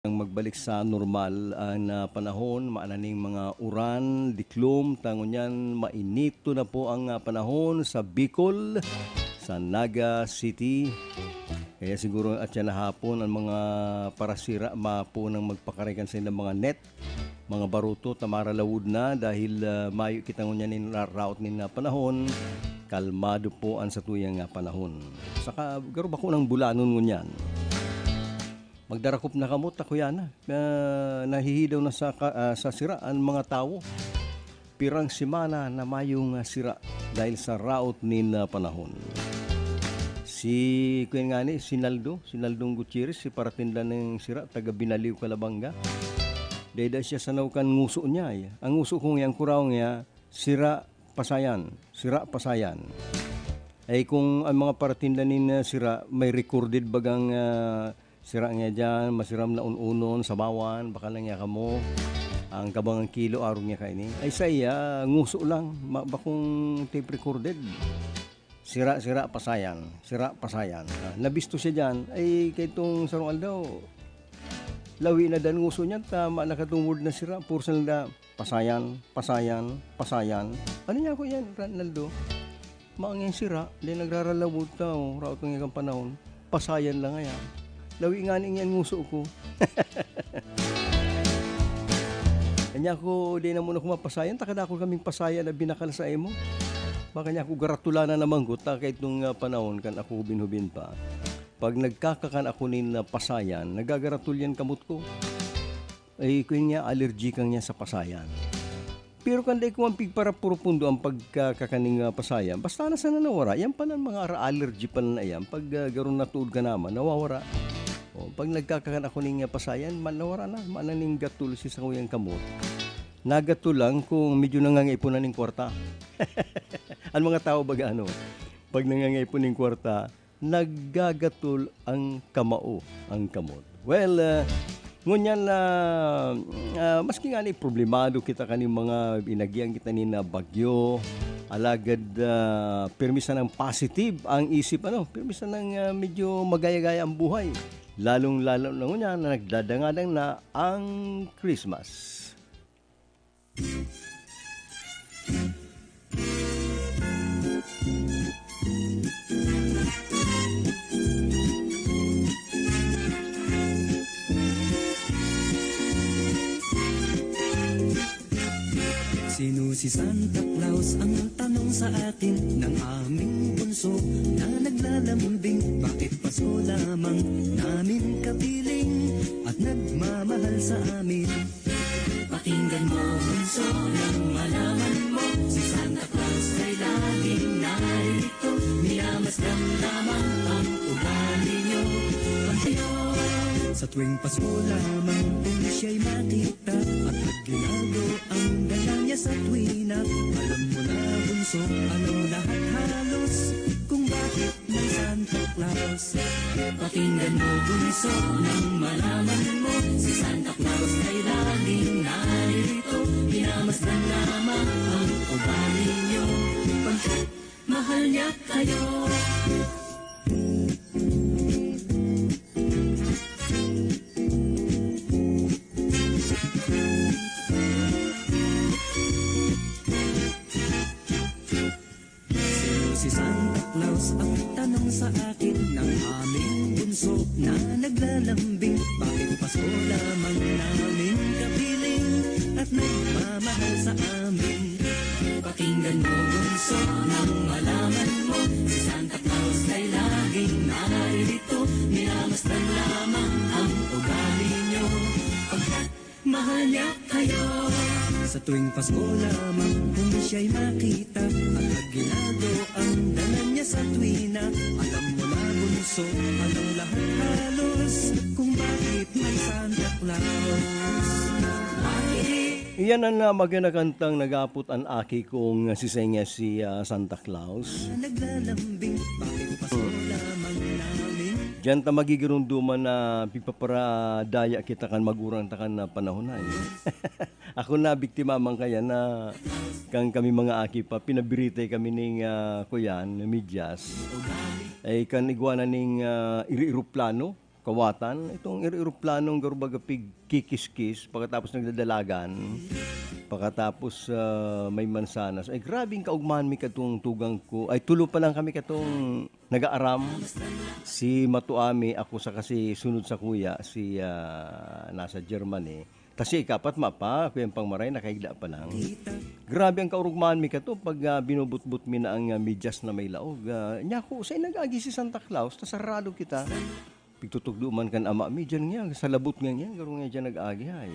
Ang magbalik sa normal ang panahon, maananing mga uran, diklom, tangunyan, mainito na po ang panahon sa Bicol, sa Naga City. Kaya siguro at yan na hapon ang mga parasira po nang magpakarekan sa ilang mga net, mga baruto, tamaralawod na dahil mayo kitang ngunyan in route ni na panahon, kalmado po ang sa tuyang panahon. Saka garo ba ko ng bulanon ngunyan? Magdarakop na kamot ako yan nahihidaw na sa sira ang mga tao. Pirang simana na mayong sira dahil sa raot ni panahon. Si Kuya nga ni, Sinaldong Gutierrez, si paratindan ng sira, taga Binaliw, Calabanga. Dahil siya sa naukan nguso niya. Ang nguso kong yang kuraw niya, sira pasayan. Ay kung ang mga paratindan ni sira, may recorded bagang sira nga dyan, masiram na ununon, sabawan, baka lang nga mo, ang kabangang kilo, arong nga kaini. Ay saya, nguso lang, bakong tape recorded. Sira pasayan. Nabisto siya dyan, ay kay itong sarong aldaw, lawi na dan nguso niya, tama nakatungod na sira, pursa na pasayan. Ano niya ako yan, Ronaldo? Maangin sira, di nagraralabot tao, raot ng ikang panahon, pasayan lang nga yan. Lawi nga niyan nguso ko. Kanya ko, di na muna kumapasayan, takada ko kaming pasayan na binakal sa emo. Baka niya ako garatula na naman ko, kahit nung panahon kan ako hubin-hubin pa. Pag nagkakakan ako nin pasayan, nagagaratulyan kamot ko. Ay ko niya, allergy kang niya sa pasayan. Pero kanday ko ang pigpara purupundo ang pagkakaning pasayan, basta na sana nawara. Yan pa ng mga allergy pa na yan, pag garon natuod ka naman, nawawara. O, pag nagkakakan ako ng pasayan, manawara na, mananing gatul si sa kuyang kamot. Nagatul lang kung medyo nangangaipunan ng kwarta. Ang mga tao baga ano, pag nangangaipunan ng kwarta, naggagatul ang kamao, ang kamot. Well, ngunyan na maski nga ni problemado kita kaning mga inagyang kita ni na bagyo, alagad permisa ng positive ang isip, permisa ng medyo magaya-gaya ang buhay. Lalong-lalo na ngunyan na nagdadangadang na ang Christmas. Sino si Santa Claus ang tanong sa atin ng aming bunso na naglalambing? Bakit Pasko lamang namin kapiling at nagmamahal sa amin? Pakinggan mo bunso nang malaman mo, si Santa Claus ay laging narito. Minamasdan lamang ang ugali nyo. Sa tuwing Pasko lamang kung siya'y makita at nagginago ang dala niya sa tuwina. Alam mo na bunso, anong lahat halos kung bakit may Santa Claus. Pakinggan mo bunso nang malaman mo, si Santa Claus ay laging narito. Minamasdan lamang ang ugali nyo, pagkat mahal niya kayo. Si Santa Claus ang tanong sa akin ng aming bunso na naglalambing. Bakit Pasko lamang namin kapiling at nagmamahal sa amin? Pakinggan mo bunso nang malaman mo, si Santa Claus ay laging narito. Minamasdan lamang ang ugali nyo, pagkat mahal niya kayo. Sa tuwing Pasko lamang kung siya'y makita at nagginago ang dala niya sa tuwina. Alam mo na bunso, anong lahat halos kung bakit may Santa Claus. Iyan ang magandang nag-apot ang aki kong sisenya si Santa Claus. Naglalambing, bakit Pasko lamang namin? Diyan ta magigirunduman na pipapara daya kita kan magurang takan na panahon na. Ako na biktima man kaya na kang kami mga aki pa pinabirite kami ning kuyan medyas. Ay kan iguana ning iri-eroplano kawatan, itong eroplanong garubagapig kikis-kis, pagkatapos nagdadalagan, pagkatapos may mansanas. Ay grabing kaugmahan mi katong tugang ko. Ay tulo pa lang kami katong nag-aaram. Si Matuami, ako sa kasi sunod sa kuya, si nasa Germany. Kasi ikapat mapa, kuyang pangmaray, nakaigda pa lang. Grabe ang kaurugmaan mi kato pag binubutbut mi na ang medyas na may laog. Nya ko, sa'y nag-agi si Santa Claus, tasarado kita. Pigtutugduman kan ama mi, dyan nga, sa labot nga nga, garo nga dyan nag-agi hay.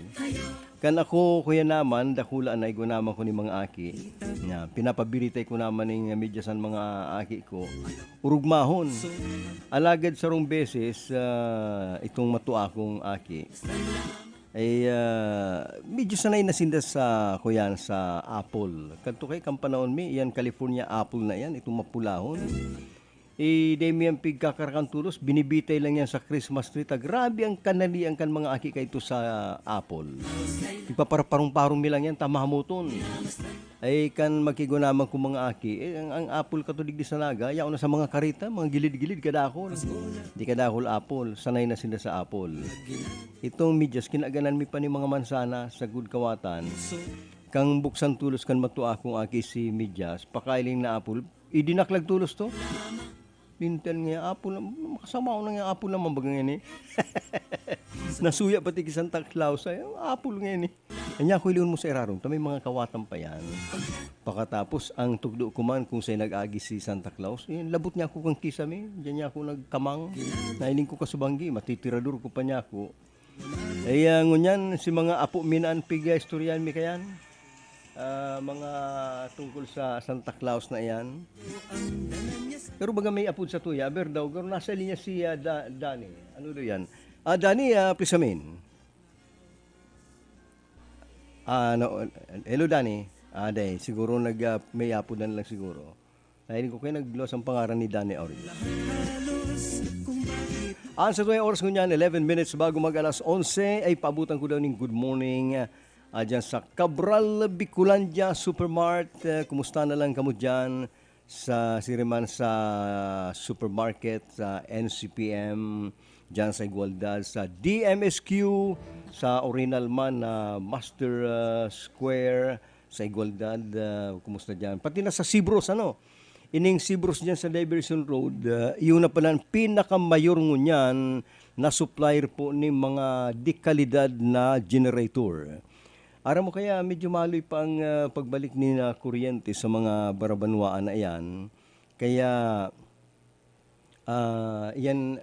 Kan ako, kuya naman, dakula na naman ko ni mga aki. Nga, pinapabiritay ko naman ng medyasan mga aki ko. Urugmahon. Alagad sa rong beses, itong matua kong aki. Ay medyo sanay na sinda sa kuyan sa apple. Kanto kay kampanahon mi, yan California apple na yan, itong mapulahon. Demi ang pigkakarakan tulos, binibitay lang yan sa Christmas tree. Grabe ang kanalian kan mga aki kay ito sa apple. Ipaparparong-parong mi lang yan, tamahamuton. Ay kan magkigunaman ko mga aki, ang apple katulig di sanaga, yaw na sa mga karita, mga gilid-gilid kadakol. Di kadakol apple, sanay na sila sa apple. Itong medyas, kinaganan mi pa ni mga mansana sa good kawatan. Kang buksan tulos kan matua akong aki si medyas, pakailing na apple, idinaklag tulos to. Lintan nga apple, makasama ko na nga apple naman bagang yan eh. Nasuya pati ki Santa Claus, ay apple nga yan eh. Kanya ko iliwan mo sa irarong, may mga kawatan pa yan. Pagkatapos, ang tugdo ko man kung sa'y nag-agi si Santa Claus, labot niya ako kang kisame, diyan niya ako nagkamang, nailing ko kasubanggi, matitirador ko pa niya ako. Ay ngunyan, si mga apo minaan pigya istoryan mi kayan. Mga tungkol sa Santa Claus na yan. Pero baga may apod sa tuya, aber daw, pero nasa linya si Danny. Ano do yan? Danny, please amin. No, hello Danny. Day, siguro may apodan lang siguro. Nahiling ko kayo nag-gloss ang pangaran ni Danny Ori. Sa tuwing oras ko niyan, 11 minutes bago mag-alas 11, ay paabutan ko daw ng good morning. Diyan sa Cabral Bicolandia Supermart. Kumusta na lang kamo dyan sa Siriman sa supermarket, sa NCPM, dyan sa Igualdad, sa DMSQ, sa Orinalman na Master Square, sa Igualdad. Kumusta dyan? Pati na sa Sibros, ano? Ining Sibros dyan sa Diversion Road, yun na pala ang pinakamayor ngunyan na supplier po ni mga dekalidad na generator. Aram mo kaya medyo maloy pa ang pagbalik ni na kuryente sa mga barabanwaan na yan. Kaya yan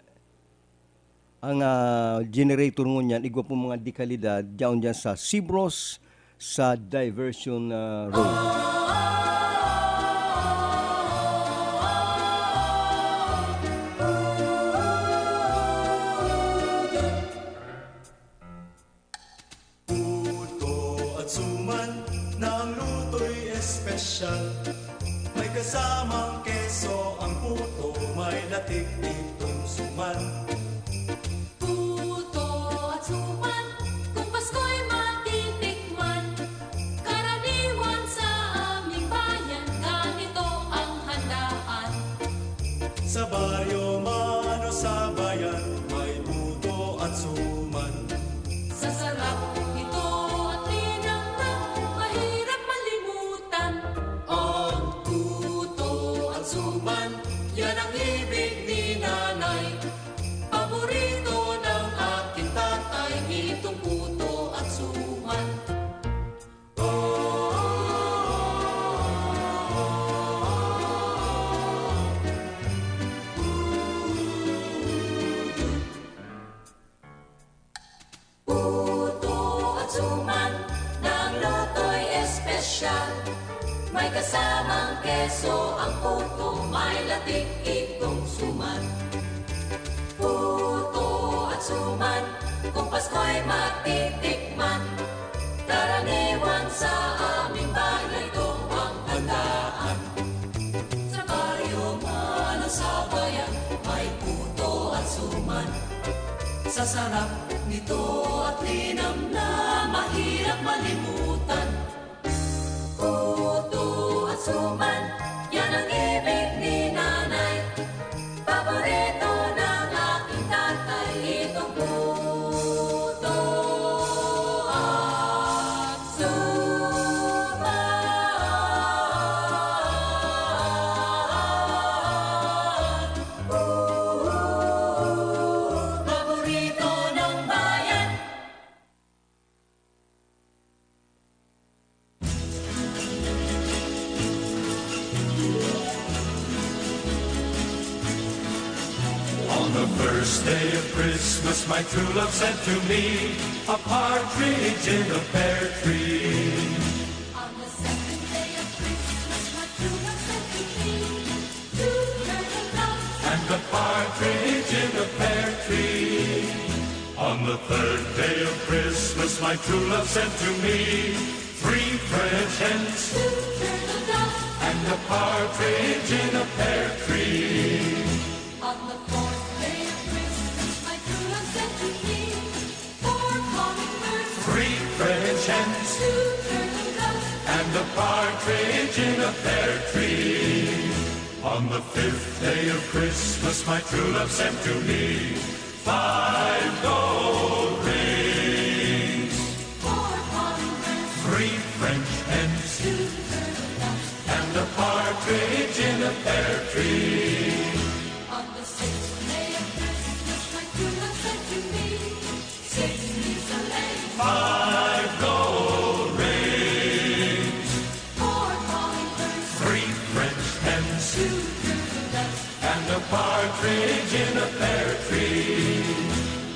ang generator mo niyan, igwa po mga dekalidad dyan sa Sibros sa Diversion Road. May kasamang keso ang puto, may latik itong suman. Puto at suman, kung Pasko'y matitikman, karaniwan sa aming bayan, ganito ang handaan. Sa baryo man o sa bayan, may puto at suman. Sa sarap ito at tinamnam, mahirap malimutan. Ang puto at suman, yan ang ibig ni nanay. Paborito ng aking tatay, itong puto at suman. Puto at suman, ng Loto'y espesyal. May kasamang keso ang puto, may latik itong suman. Puto at suman, kung Pasko'y matitikman, karaniwan sa aming bayan, ito ang handaan. Sa baryo man o sa bayan, may puto at suman. Sa sarap nito at linam na mahirap malimutan. Puto at suman, yan ang ibig ni nanay. Paborito ng aking tatay, first day of Christmas, my true love sent to me a partridge in a pear tree. On the second day of Christmas, my true love sent to me 2 turtle doves. And a partridge in a pear tree. On the third day of Christmas, my true love sent to me 3 French hens. 2 turtle doves. And a partridge in a pear tree. On the fourth day of Christmas, my true love sent to me 4 hummingbirds. 3 French hens. 2 turtle doves. And a partridge in a pear tree. On the fifth day of Christmas, my true love sent to me 5 gold rings. 4 hummingbirds. 3 French hens. 2 turtle doves. And a partridge in a pear tree. On the sixth day of Christmas, my true love sent to me 6 geese a-laying. 5 gold rings. 4 hummingbirds. 3 French hens. 2 turtle doves. And a partridge in a pear tree.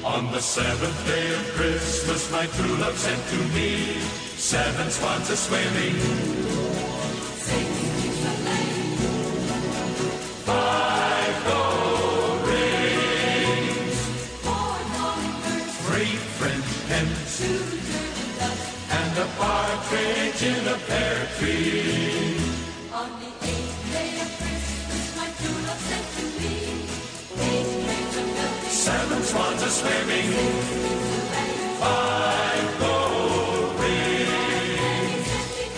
On the seventh day of Christmas, my true love sent to me 7 swans a-swimming. 6 geese a-laying. 5 gold rings. 4 hummingbirds. 3 French hens. 2 turtle doves. And a partridge in a pear tree. On the eighth day of Christmas, my true love sent to me 8 trains of milk. 7 swans a-swimming. 5 gold rings.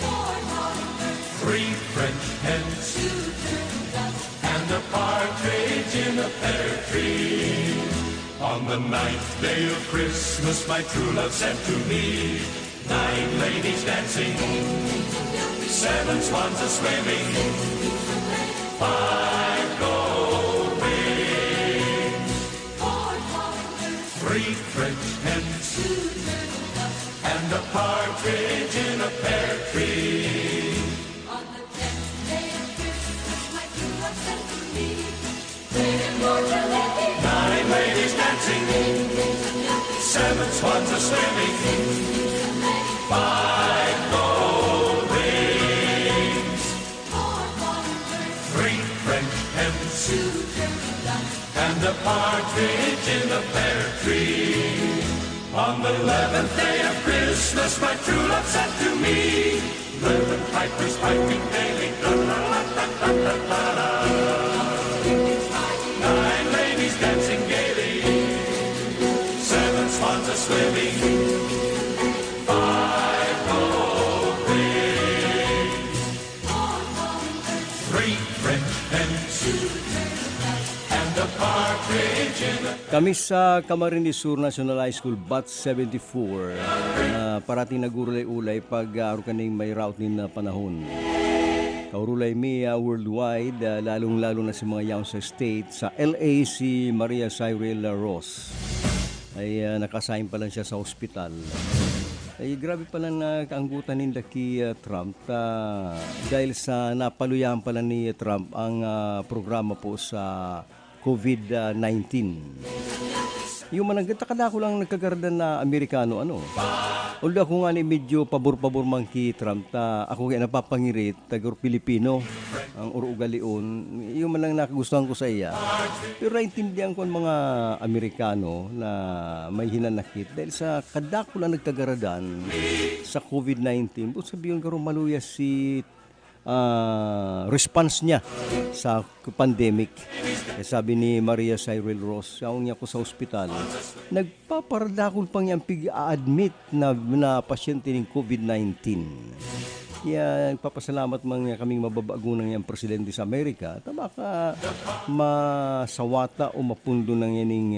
4 hummingbirds. 3 French hens. 2 turtle doves. And a partridge in a pear tree. On the ninth day of Christmas, my true love sent to me 9 ladies dancing. 7 swans a-swimming. 5 gold rings. 4 hummingbirds. 3 French hens. 2 turtle doves. And a partridge in a pear tree. On the 10th day of Christmas, my true love sent to me 10 mortality. 9 ladies dancing. 7 swans a-swimming. 5 gold rings. 4 hummingbirds. 3 French hens. 2 turtle doves. And a partridge in a pear tree. On the 11th day of Christmas, my true love sent to me 11 pipers piping daily. Da-la-la-la-la-la-la. 9 ladies dancing gaily. 7 swans a-swimming. 5 gold rings. 4 hummingbirds. 3 French hens. 2 turtle doves. And a partridge in a Kami sa Camarines Sur National High School, Bat 74, parating nagurulay-ulay pag araw kaning may route nin na panahon. Kaurulay mi worldwide, lalong-lalo na sa mga yaon sa state. Sa LA, si Maria Cyril Ross ay nakasign pa lang siya sa ospital. Ay grabe pala na kaanggutan ni Lucky Trump dahil sa napaluyahan pala ni Trump ang programa po sa COVID-19. Yung managkataka ko lang nagkagarda na Amerikano Although ako nga ni medyo pabor-pabor man ki Trump ako kaya napapangirit tagur Pilipino ang urugalion yung man lang nakagustuhan ko sa iya. Pero naintindihan ko ang mga Amerikano na may hinanakit dahil sa kadako lang nagkagaradan sa COVID-19. Kung sabihin ko maluya si response niya sa pandemic. Sabi ni Maria Cyril Ross, yaong niya ko sa ospital, nagpaparadakol pang niyang pig-a-admit na pasyente ng COVID-19. Kaya nagpapasalamat man kaming mababagunang yung presidente sa Amerika, baka masawata o mapundo ng yaning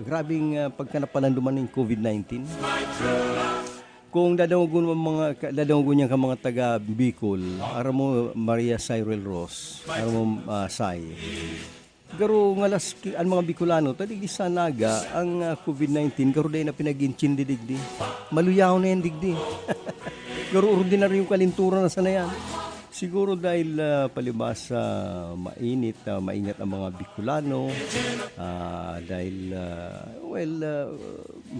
grabing pagkanapalanduman ng COVID-19. Kung dadawgon niya ka mga taga Bicol, aram mo Maria Cyril Ross, aram mo Say. Garo ngalas ang mga Bicolano tadi sa naga ang COVID-19 garo day na pinaginchin digdi. Maluyaw na yan digdi. Garo ordinaryo yung kalintura na sana yan. Siguro dahil, palibhas sa mainit, maingat ang mga Bicolano, dahil,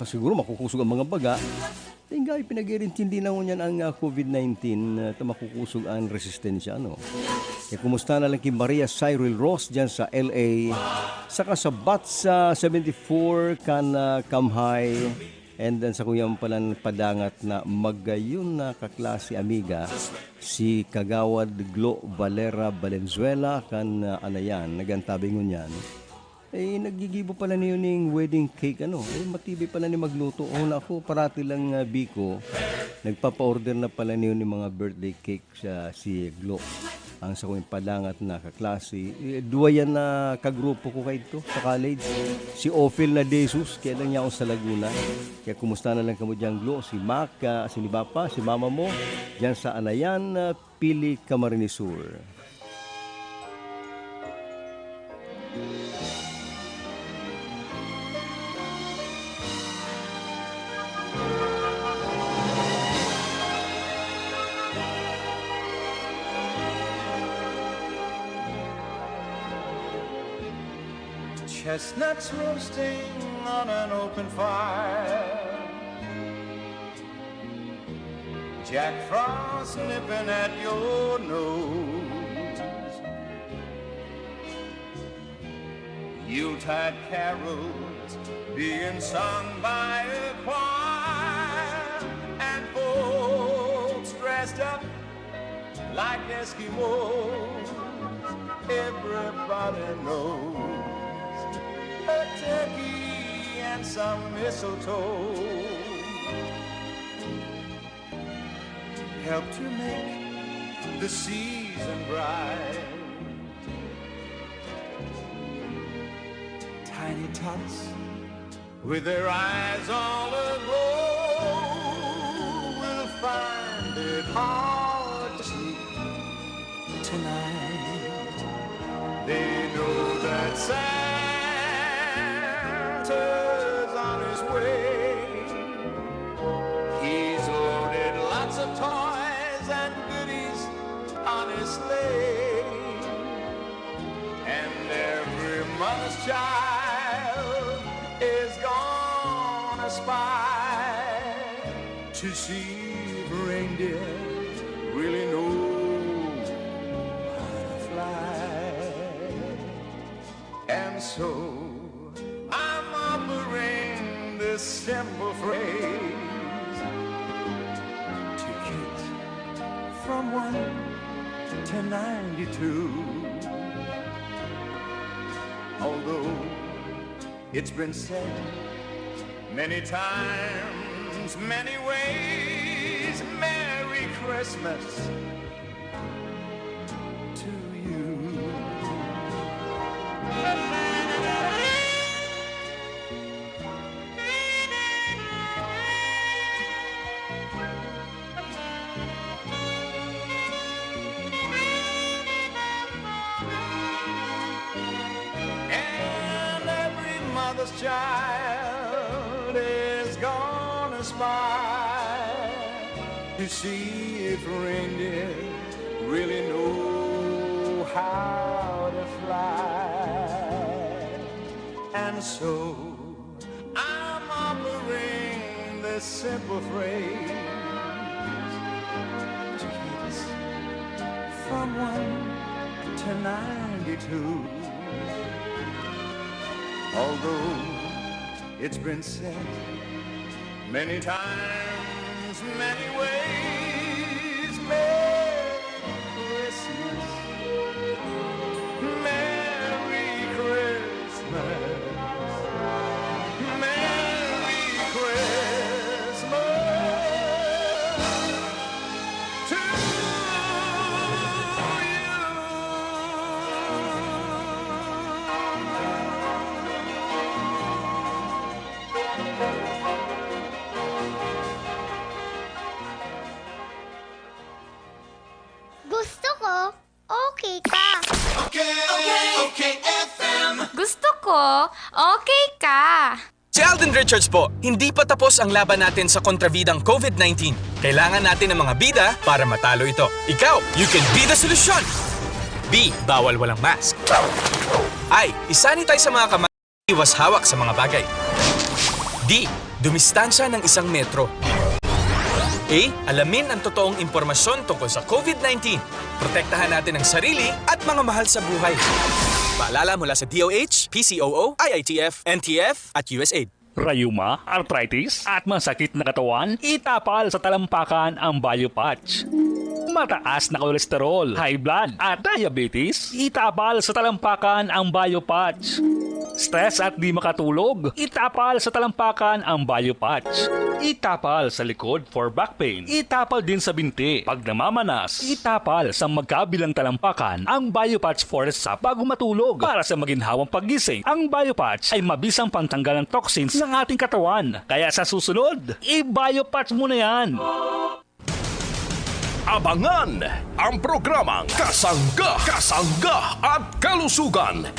siguro makukusog ang mga baga. Tinggal pinag-iintindi na ngunyan ang COVID-19 at makukusog ang resistensya. Ano? Kumusta na lang kay Maria Cyril Ross dyan sa LA, saka sa Batsa 74 kan Kamhay, and then sa kuyang palan padangat na magayon na kaklase amiga si Kagawad Glo Valera Valenzuela kan anayan nagantabi ngunyan. Nagigibo pala niyo ng wedding cake matibay pala ni magluto. Ako parati lang biko. Nagpapa-order na pala niyo ng mga birthday cake sa si Glo. Ang sa kong padangat na kaklase. Dua yan na kagrupo ko kayo sa college. Si Ophel na Jesus, kaya lang niya ako sa Laguna. Kaya kumusta na lang kamo dyan, Glo. Si Mac, si ni Papa, si Mama mo, dyan sa Anayan, Pili, Camarines Sur. Chestnuts roasting on an open fire, Jack Frost nipping at your nose, Yuletide carols being sung by a choir, and folks dressed up like Eskimos. Everybody knows a turkey and some mistletoe help to make the season bright. Tiny tots with their eyes all aglow will find it hard to sleep tonight. They know that Santa's on his way. He's loaded lots of toys and goodies on his sleigh, and every mother's child is gonna spy to see if reindeer really know how to fly. And so I'm offering this simple phrase to kids from 1 to 92. Although it's been said many times, many ways, Merry Christmas to you. And every mother's child is gonna spy to see if reindeer really know how to fly. And so I'm offering this simple phrase to kids from 1 to 92. Although it's been said many times, many ways, Merry Christmas, Merry Christmas, Merry Christmas to you. Richards po. Hindi pa tapos ang laban natin sa kontrabidang COVID-19. Kailangan natin ng mga bida para matalo ito. Ikaw, you can be the solution! B. Bawal walang mask. I. Isanitize sa mga kamay. Iwas hawak sa mga bagay. D. Dumistansya ng 1 metro. A. Alamin ang totoong impormasyon tungkol sa COVID-19. Protektahan natin ang sarili at mga mahal sa buhay. Paalala mula sa DOH, PCOO, IITF, NTF at USAID. Rayuma, arthritis, at masakit na katawan, itapal sa talampakan ang BioPatch. Mataas na kolesterol, high blood, at diabetes, itapal sa talampakan ang BioPatch. Stress at di makatulog, itapal sa talampakan ang BioPatch. Itapal sa likod for back pain, itapal din sa binti. Pag namamanas, itapal sa magkabilang talampakan ang BioPatch Forest Sap bago matulog. Para sa maginhawang paggising, ang BioPatch ay mabisang pantanggal ng toxins ng ating katawan. Kaya sa susunod, i-BioPatch mo na yan. Abangan ang programang Kasangga, Kasangga at Kalusugan.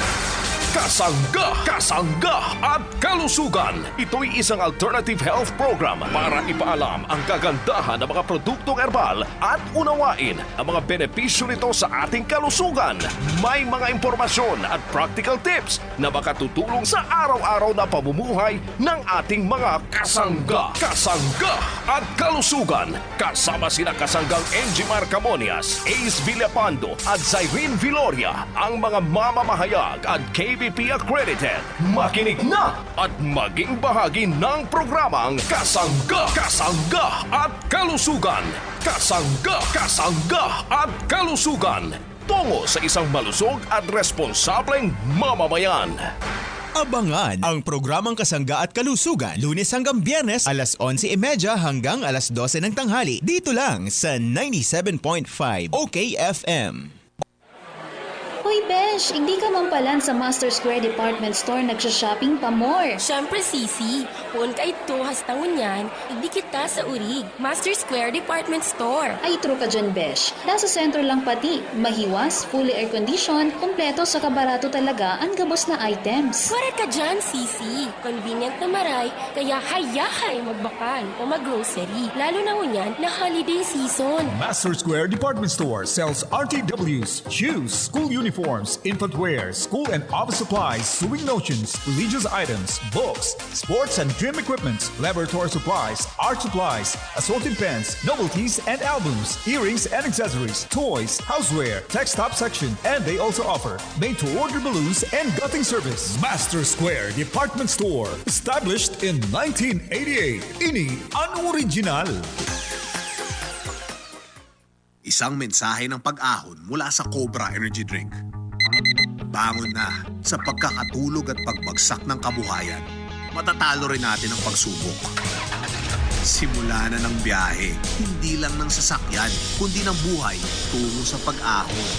Kasangga, Kasangga at Kalusugan. Ito'y isang alternative health program para ipaalam ang kagandahan ng mga produktong herbal at unawain ang mga benepisyo nito sa ating kalusugan. May mga impormasyon at practical tips na makatutulong sa araw-araw na pamumuhay ng ating mga kasangga. Kasangga at Kalusugan. Kasama sina kasanggang Angie Marcamonias, Ace Villapando at Zyrene Viloria, ang mga mamamahayag at KBP accredited. Makinig na at maging bahagi ng programang Kasangga, Kasangga at Kalusugan. Kasangga, Kasangga at Kalusugan. Tungo sa isang malusog at responsableng mamamayan. Abangan ang programang Kasangga at Kalusugan Lunes hanggang Biyernes alas 11:30 hanggang alas 12 ng tanghali dito lang sa 97.5 OKFM. Hoy Besh, hindi ka mampalan sa Master Square Department Store nagsha-shopping pa more. Siyempre, Sisi. Puon ka ito hasta ngunyan, hindi kita sa urig. Master Square Department Store. Ay, true ka dyan, Besh. Nasa sentro lang pati. Mahiwas, fully air-conditioned, kompleto sa kabarato talaga ang gabos na items. Correct ka dyan, Sisi. Convenient na maray, kaya hayahay magbakal o mag-grocery. Lalo na ngunyan na holiday season. Master Square Department Store sells RTWs, shoes, school uniforms, infant wear, school and office supplies, sewing notions, religious items, books, sports and gym equipment, laboratory supplies, art supplies, assorted pens, novelties and albums, earrings and accessories, toys, houseware, text top section, and they also offer made-to-order balloons and gutting service. Master Square Department Store, established in 1988. Ini ang original. Isang mensahe ng pag-ahon mula sa Cobra Energy Drink. Bangon na sa pagkakatulog at pagbagsak ng kabuhayan. Matatalo rin natin ang pagsubok. Simula na ng biyahe, hindi lang ng sasakyan, kundi ng buhay tungo sa pag-ahon.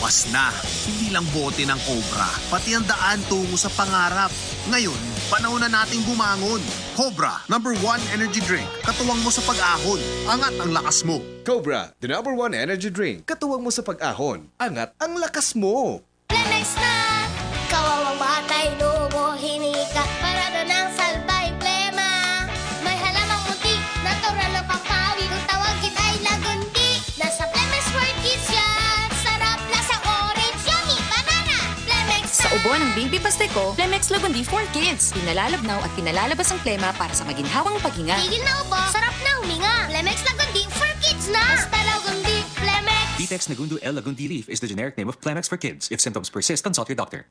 Bukas na, hindi lang bote ng Cobra, pati ang daan tungo sa pangarap. Ngayon, panahon na nating bumangon. Cobra, #1 energy drink. Katuwang mo sa pag-ahon. Angat ang lakas mo. Cobra, the #1 energy drink. Katuwang mo sa pag-ahon. Angat ang lakas mo. Plemex na! Kawawang batay, lumo, hinika. Parado ng salbay, plema. May halamang munti, natural ng pampawi. Kung tawagin ay lagundi. Nasa Plemex for Kids yan. Sarap, lasa orange, yummy, banana. Plemex na! Sa ubo ng Baby Pasteco, Plemex Lagundi for Kids. Pinalalabnaw at pinalalabas ang plema para sa maginhawang paghinga. Tigil na ubo, sarap na huminga. Plemex Lagundi for Kids na! Basta Lagundi, Plemex! Vitex Nagundu L. Lagundi Leaf is the generic name of Plemex for kids. If symptoms persist, consult your doctor.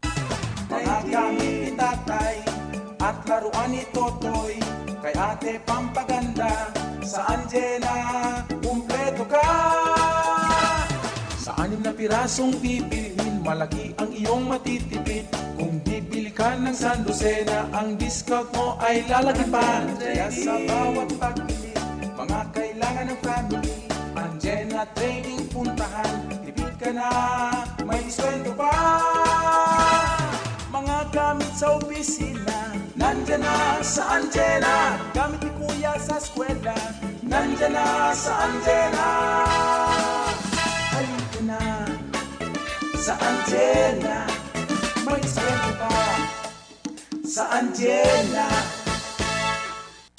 Mga gamit ni tatay at laruan ni Totoy, kay ate pampaganda, saan Jenna, kumpleto ka. Sa 6 na pirasong bibilhin, malaki ang iyong matitipid. Kung bibili ka ng San-Lucena, ang discount mo ay lalagipan. Kaya sa bawat pagbili, mga kailangan ng family, Anjena Trading puntahan, tipid ka na, may sweldo pa. Mga gamit sa opisina, nandyan na sa Anjena. Gamit ni kuya sa eskwela, nandyan na sa Anjena. Halika na sa Anjena, may sweldo pa sa Anjena.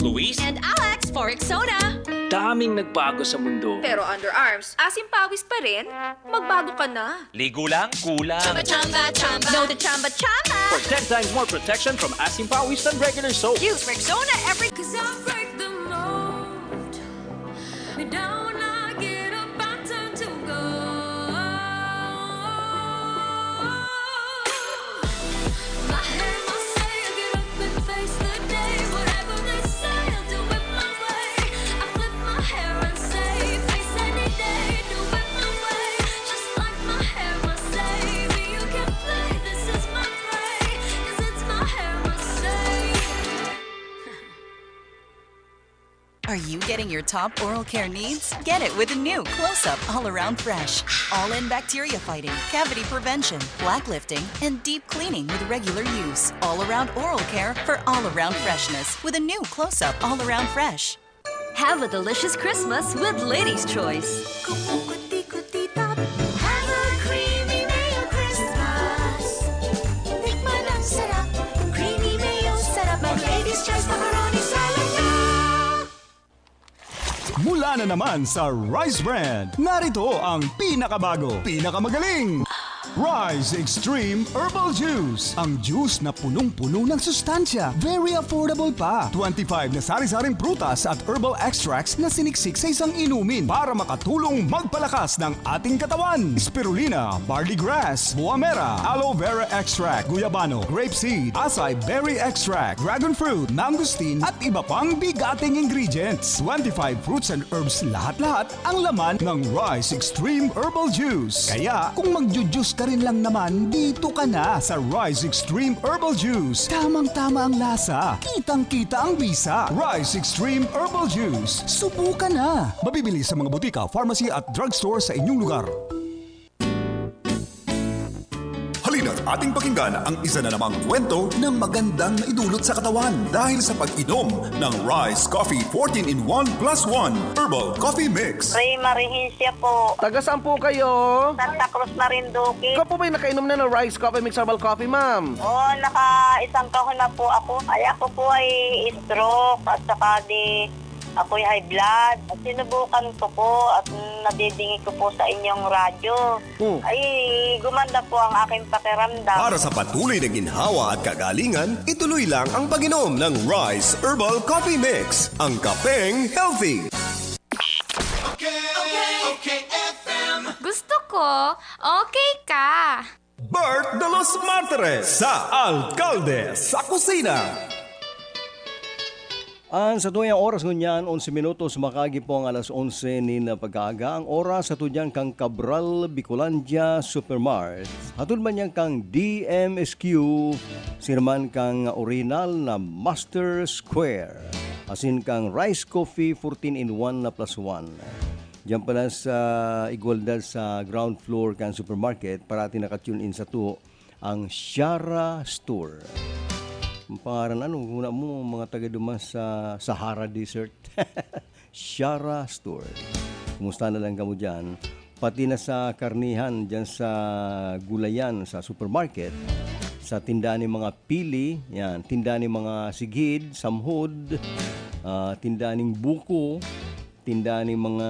Luis, And Alex for Rexona. daming nagbago sa mundo. Pero underarms, asim pawis pa rin? Magbago ka na. Ligo lang, kulang. Chamba, chamba, chamba. No to chamba, chamba. For 10 times more protection from asim pawis than regular soap. Use Rexona every... Cause I break the mold. Me down, I get up, I turn to gold. My hair must say, I get up and face the day. Whatever they say, I'll do it my way. I flip my hair and say, face any day, do it my way. Just like my hair must say, me you can play, this is my prey. Cause it's my hair must say. Are you getting your top oral care needs? Get it with a new Close-Up All-Around Fresh. All-in bacteria fighting, cavity prevention, plaque lifting, and deep cleaning with regular use. All-around oral care for all-around freshness with a new Close-Up All-Around Fresh. Have a delicious Christmas with Lady's Choice. Have a creamy mayo Christmas. Tikman ang sarap. Creamy mayo sarap. Mag-Lady's Choice macaroni salad na. Mula na naman sa Rice Brand, narito ang pinakabago, pinakamagaling, Rice Extreme Herbal Juice. Ang juice na punong-puno ng sustansya. Very affordable pa. 25 na sari-saring prutas at herbal extracts na siniksik sa isang inumin para makatulong magpalakas ng ating katawan. Spirulina, barley grass, buwa mera, aloe vera extract, guyabano, grapeseed, acai berry extract, dragon fruit, mangosteen at iba pang bigating ingredients. 25 fruits and herbs lahat-lahat ang laman ng Rice Extreme Herbal Juice. Kaya kung magjujuice ka rin lang naman, dito ka na sa Rice Extreme Herbal Juice. Tamang-tama ang lasa. Kitang-kita ang bisa. Rice Extreme Herbal Juice. Subukan na. Mabibili sa mga butika, pharmacy at drugstore sa inyong lugar. Halina't ating pakinggan ang isa na namang kwento ng magandang naidulot sa katawan dahil sa pag-inom ng Rice Coffee 14-in-1 plus 1 Herbal Coffee Mix. Ray Marihincia po. Taga saan po kayo? Santa Cruz, Marinduque. Ikaw po ba'y nakainom na ng Rice Coffee Mix Herbal Coffee, ma'am? Oo, naka-isang kahon na po ako. Ay, ako po ay stroke at saka ako'y high blood. At sinubukan ko po at nadidingi ko po sa inyong radyo. Ay, gumanda po ang aking pakiramdam. Para sa patuloy na ginhawa at kagalingan, ituloy lang ang pag-inom ng Rice Herbal Coffee Mix. Ang kapeng healthy. Okay, FM. Gusto ko, okay ka. Bert de los Martires sa Alcalde sa Kusina. Ang sa tuyang oras ngunyan, 11 minutos, makagi po ang alas 11 ni na pag-aaga. Ang oras sa tuyang kang Cabral, Bicolandia, Supermart. Hatun man niyang kang DMSQ, sirman kang original na Master Square. Asin kang Rice Coffee 14-in-1 na plus 1. Diyan pala sa Igualdad sa ground floor kang supermarket, parati nakatune in sa to ang Shara Store. Ang pangaran una mo mga taga duman sa Sahara Desert. Shara Store. Kumusta na lang kamo dyan? Pati na sa karnihan dyan sa gulayan sa supermarket, sa tindahan ng mga pili, yan, tindahan ng mga sigid, samhod, tindahan ng buko, tindahan ng mga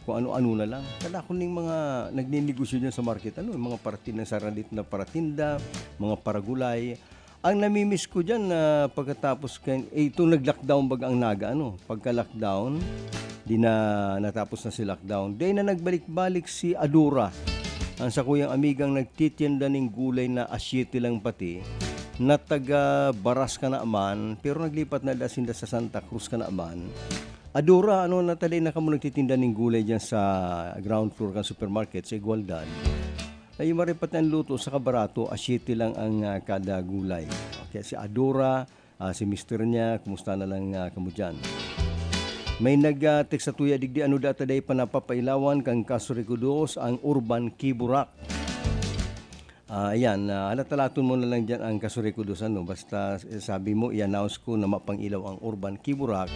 kung ano-ano na lang. Kada ko ng mga nagninegosyo dyan sa market, yung mga parating ng saralit na paratinda, mga paragulay. Ang namimiss ko dyan na pagkatapos, itong nag-lockdown ang naga, pagka-lockdown, di na natapos na si lockdown, di na nagbalik-balik si Adora. Ang sa kuyang amigang nagtitienda ng gulay na asyete lang pati, na taga Baras ka na aman, pero naglipat na dasinda sa Santa Cruz ka na aman. Adora, natalay na kamo nagtitinda ng gulay dyan sa ground floor ng supermarket sa Igualdad. Ay maripat ng luto sa kabarato, asyete lang ang kada gulay. Okay, si Adora, si mister niya, kumusta na lang kamo dyan. May nag-text sa tuya, digdi data day panapapailawan kang Kasurikudos ang Urban Kiburak. Ayan, halatalaton mo na lang dyan ang Kasurikudos. Basta sabi mo, i-announce ko na mapangilaw ang Urban Kiburak.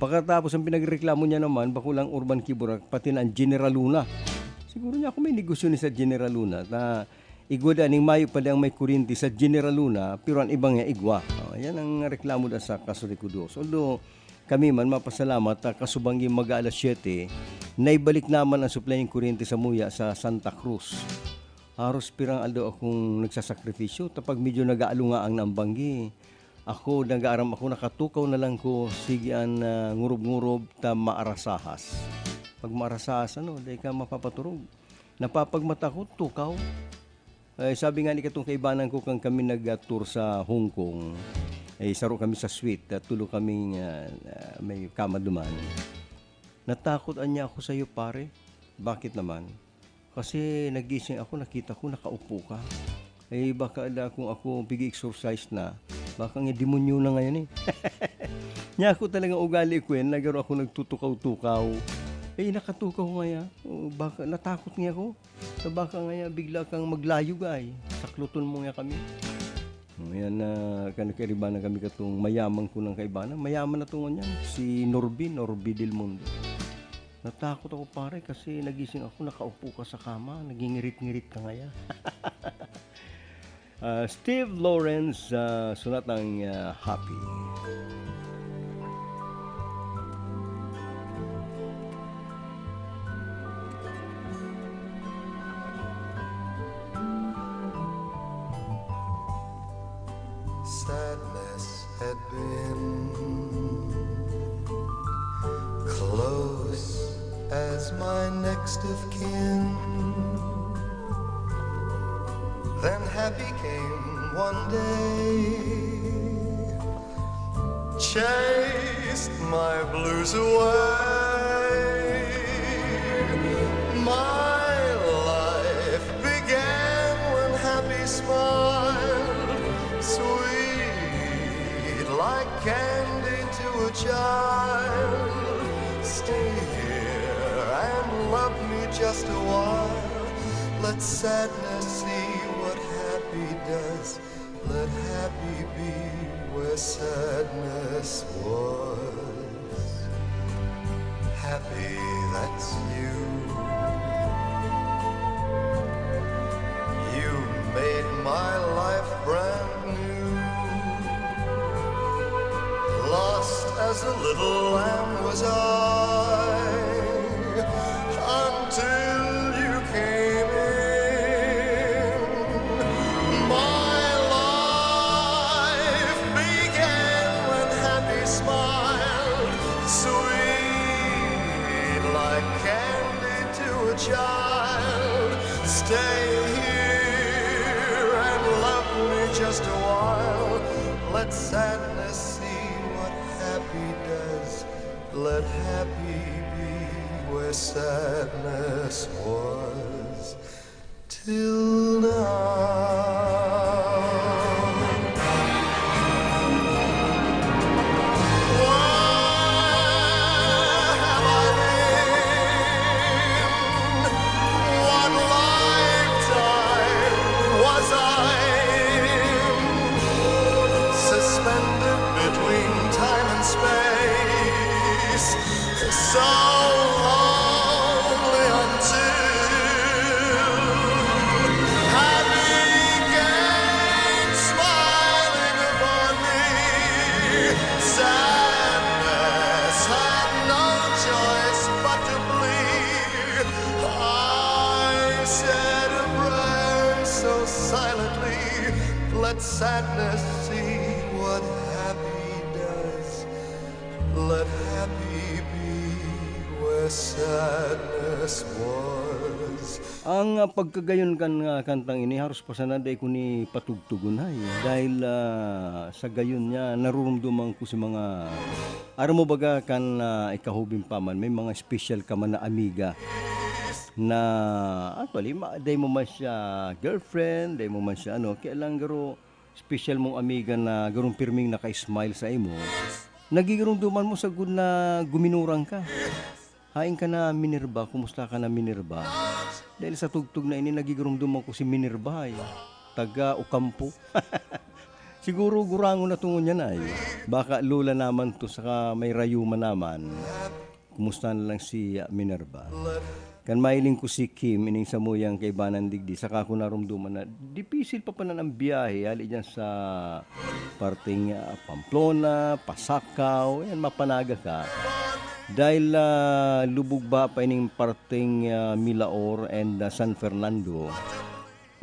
Pagkatapos ang pinagreklamo niya naman, bakulang Urban Kiburak, pati na ang General Luna. Siguro niya ako may negosyo ni sa General Luna na igwa da ning mayo pa ang may kurinti sa General Luna, pero ang ibang nga igwa. Yan ang reklamo da sa Kasurikudos. Although, kami man mapasalamat kasubanggi mag-alas 7, naibalik naman ang supply ng kuryente sa Muya sa Santa Cruz. Haros pirang aldo akong nagsasakripisyo tapag medyo nag-aalunga ang nambanggi. Ako nag-aaram ako nakatukaw na lang ko sigian ngurob-ngurob ta maarasahas. Pag maarasahas dahil ka mapapaturog. Napapagmata ko tukaw. Sabi nga ni katong kaibanan ko kang kami nag-tour sa Hong Kong. Saro kami sa suite at tulo kaming may kama duman. Natakot niya ako sa iyo pare. Bakit naman? Kasi nagising ako, nakita ko nakaupo ka. Baka kung ako pigi-exercise na, baka nga demonyo na ngayon Nya ako talagang ugali ko nagaro ako nagtutukaw-tukaw. Nakatukaw nga ya. Baka natakot nga ako. Baka nga ya, bigla kang maglayo gay. Sakluton mo nga kami. Yan na kanakiribanan kami katong mayaman ko ng kaibanan. Mayaman na tungon yan. Si Norby Del Mundo. Natakot ako pare kasi nagising ako, nakaupo ka sa kama. Nagingirit-ngirit ka nga ya. Steve Lawrence, sunatang Happy. Sadness had been close as my next of kin. Then happy came one day, chased my blues away. My life began when happy smiled, sweet like candy to a child. Stay here and love me just a while. Let sadness see what happy does. Let happy be where sadness was. Happy, that's you. You made my life brand new. Lost as a little lamb was I, until you came in. My life began when happy smiled, sweet like candy to a child. Stay here and love me just a while. Let sadness see what happy does. Let happy be where sadness was till now. Suspended between time and space, so lonely until happy came smiling upon me. Sadness had no choice but to bleed. I said a prayer so silently. Let sadness see what happy does. Let happy be where sadness was. Ang pagkagayon kan kantang ini harus pasanaday ko ni patugtugon hay dahil sa gayon niya narurumduman ko si mga aram mo baga kan ikahubing paman may mga special ka man na amiga na actually day mo man siya girlfriend, day mo man siya kaya lang garo special mong amiga na garong pirming naka-smile sa imo. Nagigirumduman mo sa good na guminurang ka. Hain ka na Minerva, kumusta ka na Minerva? Dahil sa tugtog na ini nagigirumduman ko si Minerva taga Ocampo. Siguro gurango na tungo niya na Baka lula naman to saka may rayuma naman. Kumusta na lang si Minerva? Kan mailing ko si Kim, ining sa muyang kay Banan Digdi, saka ko narumduman na dipisil pa pa na ng biyahe, hali dyan sa parting Pamplona, Pasakaw, yan, mapanaga ka. Dahil lubog ba pa ining parting Milaor and San Fernando,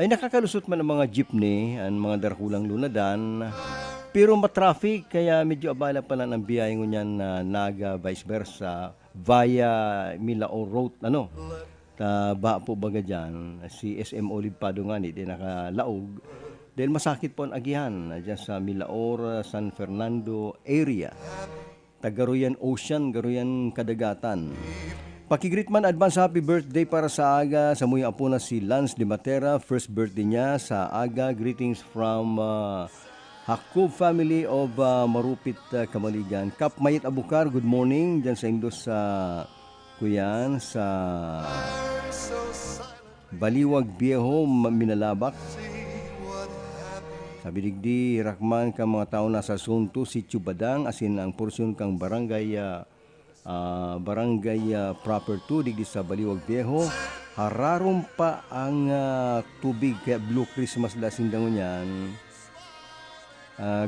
ay nakakalusot man ang mga jeepney, ang mga darakulang lunadan, pero matraffic, kaya medyo abala pa na ng biyahe ngunyan na Naga, vice versa, via Milaor Road, ba po baga dyan, si SM Olive Pado nga di nakalaog, dahil masakit po ang agihan, dyan sa Milaor, San Fernando area, Tagaroyan Ocean, Garoyan Kadagatan. Pakigreet man advance happy birthday para sa Aga, sa muyang apo na si Lance de Matera, first birthday niya sa Aga, greetings from Hakub family of Marupit, Kamaligan. Kap Mayit Abukar, good morning dyan sa Indos sa Kuyan, sa Baliwag Viejo, Minalabak. Sabi digdi, Rakman ka mga tao nasa Sunto, Sitio Badang, asin ang porsyon kang barangay proper 2, digdi sa Baliwag Viejo. Hararom pa ang tubig, kaya Blue Christmas lasing dangon yan.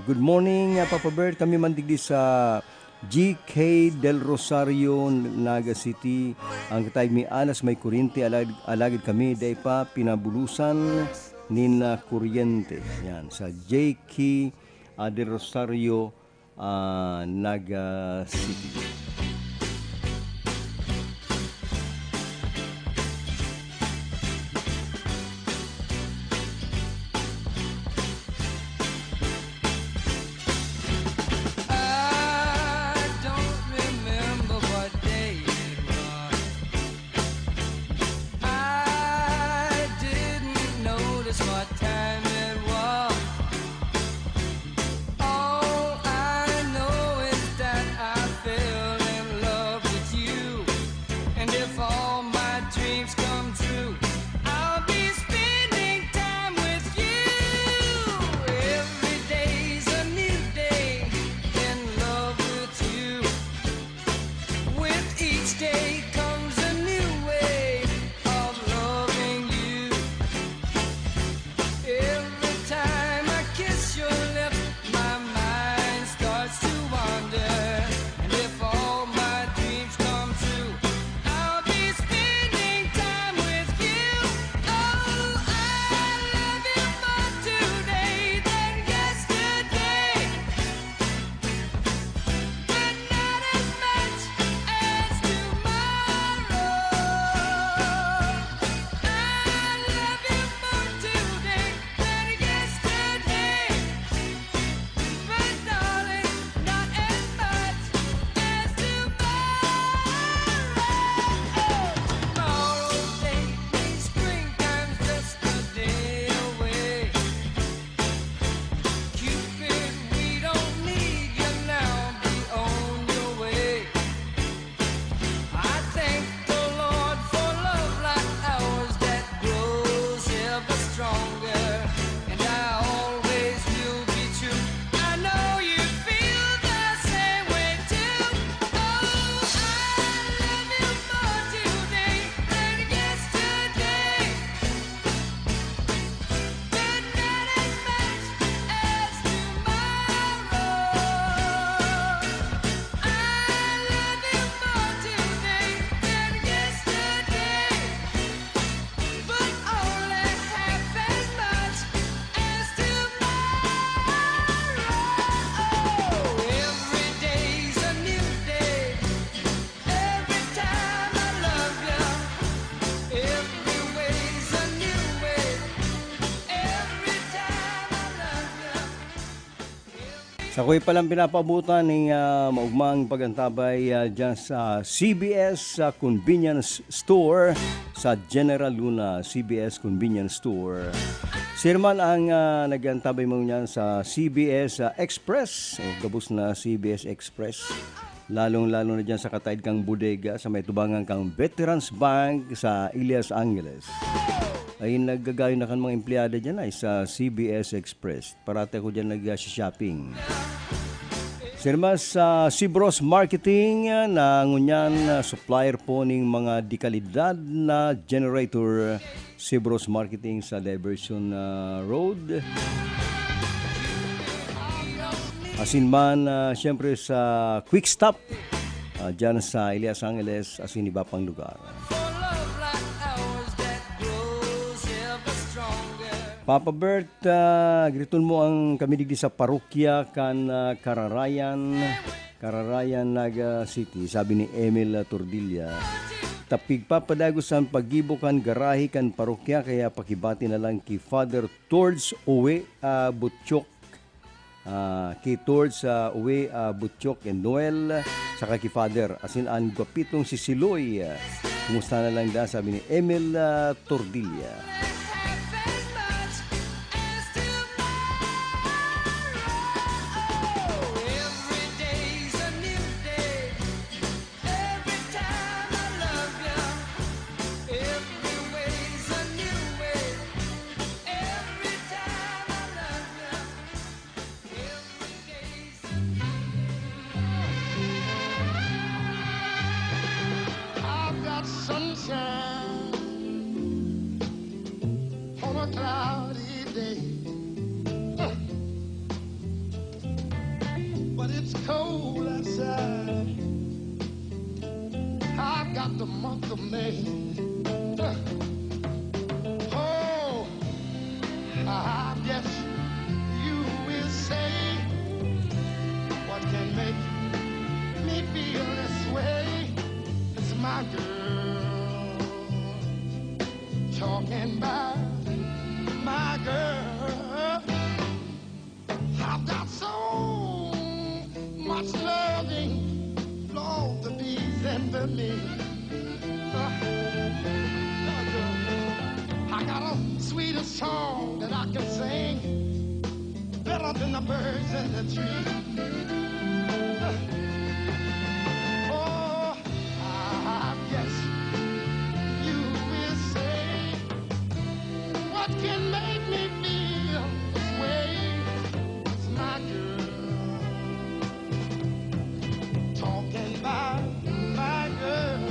Good morning, Papa Bird. Kami mandigdi sa GK Del Rosario, Naga City. Ang katay mi anas may kuryente, alagid kami day pa pinabulusan nina kuryente. Yan, sa JK Del Rosario, Naga City. Sa kuy palang pinapabutan ng maugmang pagantabay dyan sa CBS Convenience Store, sa General Luna CBS Convenience Store. Sirman ang nagantabay mo niyan sa CBS Express, gabos na CBS Express. Lalong-lalo na dyan sa kataid kang bodega sa may tubangan kang Veterans Bank sa Elias Angeles. Ay naggagayon na kan mga empleyado dyan ay sa CBS Express. Parate ako dyan nag-shopping. Sinama sa Sibros Marketing na ngunyan supplier po ng mga dekalidad na generator. Sibros Marketing sa Diversion Road. Asin man siyempre sa Quick Stop dyan sa Elias Angeles, asin iba pang lugar. Papa Bert, griton mo ang kamidig sa parokya kan Kararayan, Naga City. Sabi ni Emil Tordilla, tapig papadagos ang paggibo kan garahe kan parokya, kaya pakibati na lang ki Father Towards Uwe Butchok. Kay Towards Uwe Butchok and Noel, saka ki Father. Asin ang gwapitong si Siloy. Kumusta na lang da, sabi ni Emil Tordilla. The month of May. Oh, I guess you will say, what can make me feel this way? It's my girl talking about my girl. I've got so much loving, Lord, to be sent to me. I got a sweeter song that I can sing, better than the birds in the tree. Oh, I guess you will say, what can make me feel this way? It's my girl talking about my girl.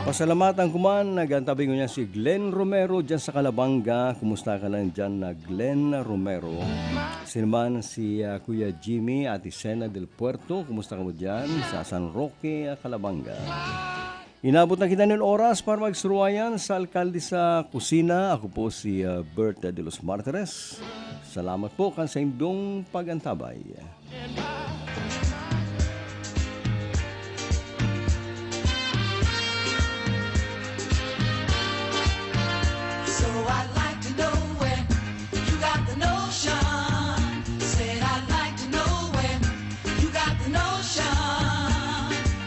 Pasalamatan kuman, nagantabi ko niya si Glenn Romero dyan sa Calabanga. Kumusta ka lang dyan na Glenn Romero? Sinaman si Kuya Jimmy at Isena del Puerto. Kumusta ka mo dyan sa San Roque, Calabanga? Inabot na kita ng oras para magsuruayan sa alkalde sa kusina. Ako po si Berta de los Martires. Salamat po kan sa indong pagantabay. I'd like to know where you got the notion. Said I'd like to know where you got the notion.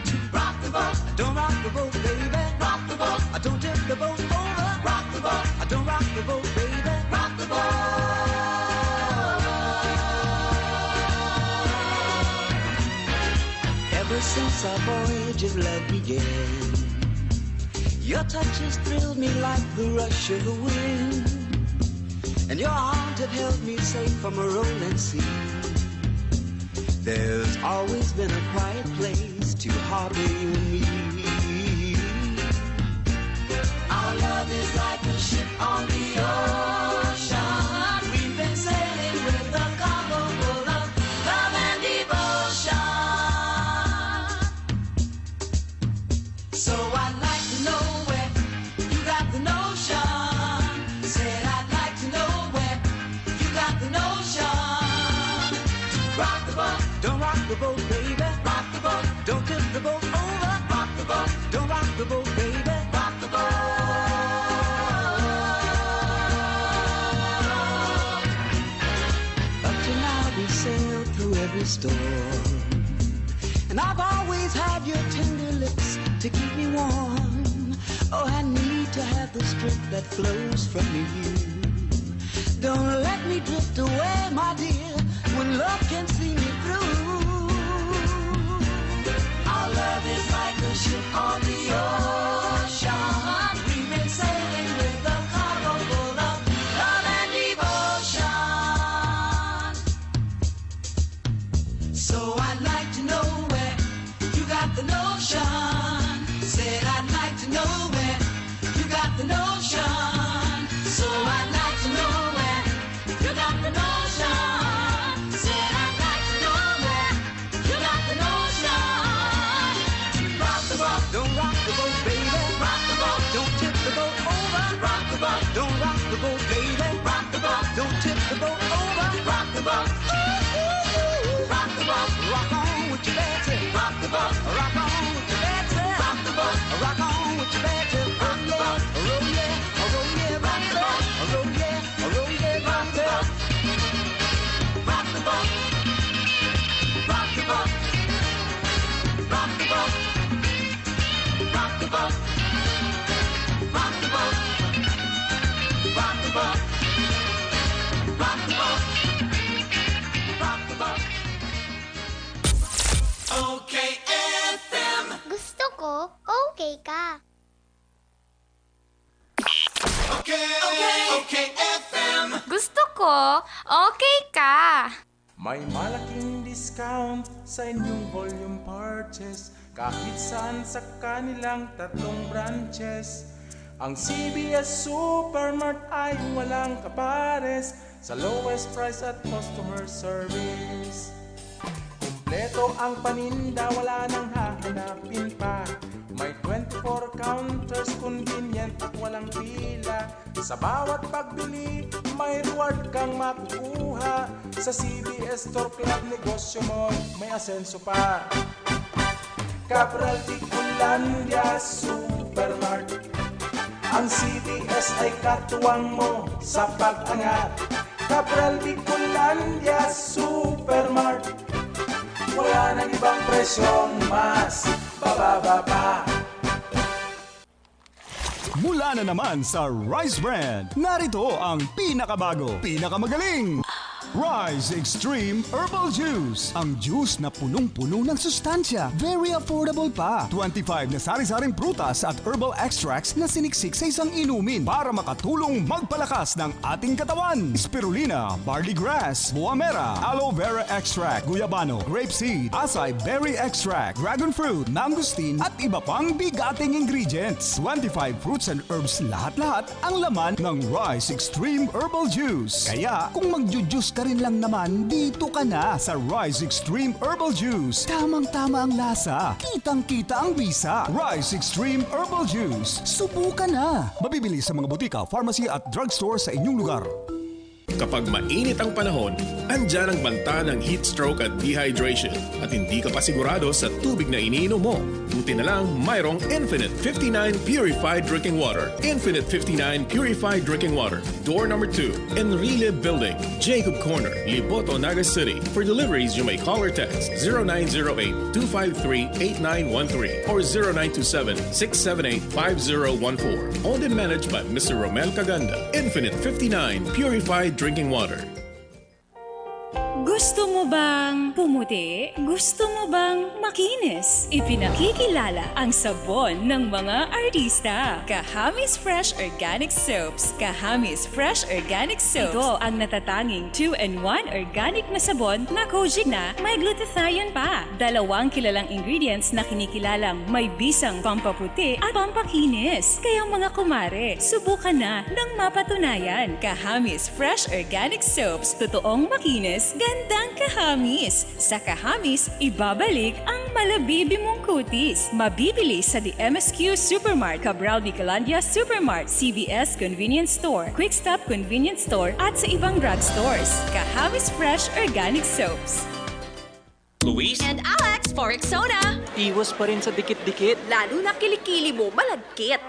To rock the boat, don't rock the boat, baby. Rock the boat, I don't tip the boat over. Rock the boat, I don't rock the boat, baby. Rock the boat. Ever since our voyage of love began, your touches thrilled me like the rush of the wind, and your arms have held me safe from a rolling sea. There's always been a quiet place to harbor you and me. Our love is like a ship on the ocean. We've been sailing with a cargo full of love and devotion. So I'd like to know where you got the notion. Said I'd like to know where you got the notion. Rock the boat, don't rock the boat, baby. Rock the boat, don't tip the boat over. Rock the boat, don't rock the boat, baby. Rock the boat. Up to now we sailed through every storm, and I've always had your tender lips to keep me warm. Oh, I need to have the strength that flows from you. Don't let me drift away, my dear, when love can see me through. Our love is like a ship on the ocean. We've been sailing with a cargo full of love and devotion. So I'd like to know where you got the notion. Said I'd like to know where you got the notion. So I'd like to know where you got the notion. Said I'd like to know where you got the notion. Rock the boat, don't rock the boat, baby. Rock the boat, don't tip the boat over. Rock the boat, don't rock the boat, baby. Rock the boat, don't tip the boat over. Rock the boat, rock the boat, rock on with your Betsy. Rock the boat, rock on with your Betsy. Rock the boat, rock on with your Betsy. Rock the boat, roll yeah, roll yeah, rock the boat, roll yeah, roll yeah, rock the boat. Rock the boat, rock the boat, rock the boat, rock the boat, rock the boat, rock the boat, rock the boat, rock the boat. Okay FM. Gusto ko, okay ka. Okay FM. Gusto ko, okay ka. May malaking discount sa inyong volume purchase kahit saan sa kanilang 3 branches. Ang CBS Supermart ay walang kapares sa lowest price at customer service. Kompleto ang paninda, wala nang hahanapin pa. May 24 counters, convenient at walang pila. Sa bawat pagbili, may reward kang makukuha. Sa CBS Store Club, negosyo mo may asenso pa. Cabral Ticulandia Supermart. Ang CBS ay katuwang mo sa pag-angat. Cabral Ticulandia Supermart. Wala nang ibang presyong mas bababa pa. Mula na naman sa Rice Brand, narito ang pinakabago, pinakamagaling Rise Extreme Herbal Juice. Ang juice na punong-puno ng sustansya. Very affordable pa. 25 na sari-saring prutas at herbal extracts na siniksik sa isang inumin para makatulong magpalakas ng ating katawan. Spirulina, barley grass, boa mera, aloe vera extract, guyabano, grapeseed, acai berry extract, dragon fruit, mangosteen at iba pang bigating ingredients. 25 fruits and herbs lahat-lahat ang laman ng Rise Extreme Herbal Juice. Kaya kung magjujuice ka rin lang naman, dito ka na sa Rise Extreme Herbal Juice. Tamang-tama ang lasa. Kitang-kita ang bisa. Rise Extreme Herbal Juice. Subukan na. Mabibili sa mga butika, pharmacy at drugstore sa inyong lugar. Kapag mainit ang panahon, andyan ang banta ng heat stroke at dehydration at hindi ka pa sigurado sa tubig na iniinom mo. Buti na lang mayroong Infinite 59 Purified Drinking Water. Infinite 59 Purified Drinking Water. Door number 2, Enrile Building, Jacob Corner, Liboto, Naga City. For deliveries, you may call or text 0908-253-8913 or 0927-678-5014. Owned and managed by Mr. Romel Caganda. Infinite 59 Purified Drinking Water. Gusto mo bang pumuti? Gusto mo bang makinis? Ipinakikilala ang sabon ng mga artista. Kahamis Fresh Organic Soaps. Kahamis Fresh Organic Soaps. Ito ang natatanging 2-in-1 organic na sabon na kojic na may glutathione pa. 2 kilalang ingredients na kinikilalang may bisang pampaputi at pampakinis. Kaya mga kumare, subukan na ng mapatunayan. Kahamis Fresh Organic Soaps. Totoong makinis, gandang kahamis. Sa kahamis, ibabalik ang malabibi mong kutis. Mabibili sa The MSQ Supermart, Cabral Nicolandia Supermart, CVS Convenience Store, Quick Stop Convenience Store at sa ibang drugstores. Kahamis Fresh Organic Soaps. Luis? And Alex for Rexona. Iwas pa rin sa dikit-dikit. Lalo na kilikili mo malagkit.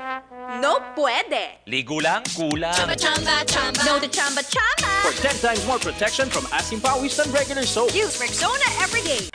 No pwede. Ligo lang, kulang. Chamba, chamba. No to chamba, chamba. For 10 times more protection from Asim Pawis than regular soap. Use Rexona every day.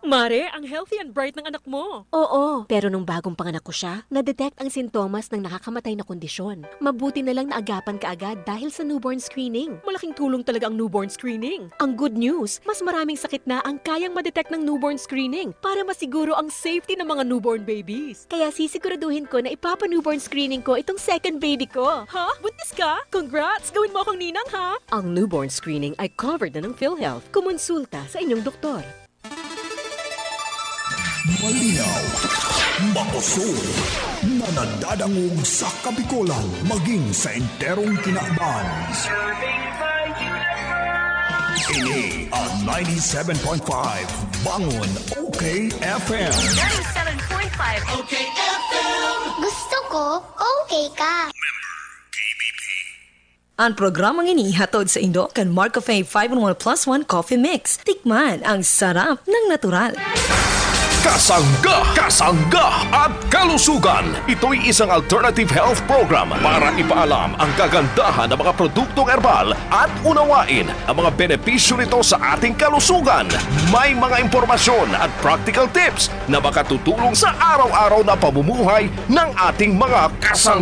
Mare, ang healthy and bright ng anak mo. Oo, pero nung bagong panganak ko siya, na-detect ang sintomas ng nakakamatay na kondisyon. Mabuti na lang naagapan kaagad dahil sa newborn screening. Malaking tulong talaga ang newborn screening. Ang good news, mas maraming sakit na ang kayang ma-detect ng newborn screening para masiguro ang safety ng mga newborn babies. Kaya sisiguraduhin ko na ipapa-newborn screening ko itong second baby ko. Ha? Buntis ka? Congrats! Gawin mo akong ninang, ha? Ang newborn screening ay covered na ng PhilHealth. Kumonsulta sa inyong doktor. Malinaw, makusog, na nadadangog sa Kabikolan, maging sa enterong kinaaban. Ini ang 97.5 Bangon OK FM. 97.5 OK FM. Gusto ko, okay ka. Ang programang ini hatod sa Indo kan Marco Fave 5-in-1 plus 1 Coffee Mix. Tikman ang sarap ng natural. Kasangga, kasangga at kalusugan. Ito'y isang alternative health program para ipaalam ang kagandahan ng mga produktong herbal at unawain ang mga benepisyo nito sa ating kalusugan. May mga impormasyon at practical tips na makatutulong sa araw-araw na pamumuhay ng ating mga kasangga.